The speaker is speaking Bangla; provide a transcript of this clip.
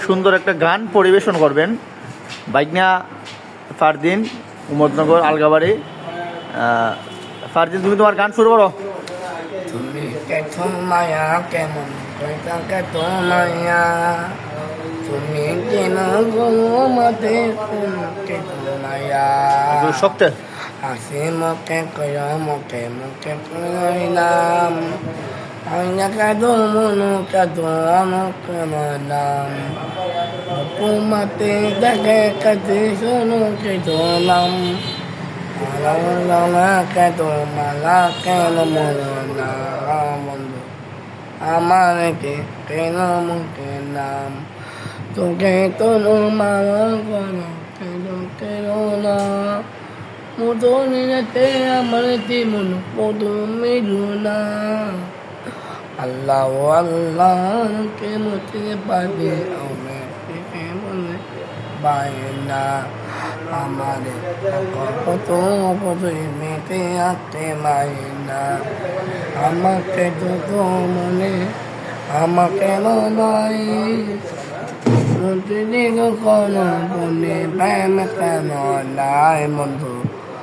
সুন্দর একটা গান পরিবেশন করবেন বাইকনা ফারদিন, উমদনগর, আলগাবাড়ি। ফারদিন, তুমি তোমার গান শুরু করো। তুমি কেমন মায়া কেমন মায়া তুমি কেন মতে মায়া শক্তে আসে মকে কয় মকে মকে কইলাম আইনা কাদো মনো কাদো আমাকে নাম তোমাতে দেখে কাদে শোনো কে দোলাম মালা কাদো মালা কেন মনো না বন্ধু আমার কে কেন মুখে নাম তোকে তোর মালা করো কেন কেন না মুদনিতে আমার জীবন মধু মেরুনা আল্লাহ আল্লাহ কে মতে পাবে আমি মনে বাইনা আমারে কত কত মেতে আতে মাইনা আমাকে যত মনে আমাকে নাই প্রতিদিন কোনো বনে প্রেম কেন নাই বন্ধু।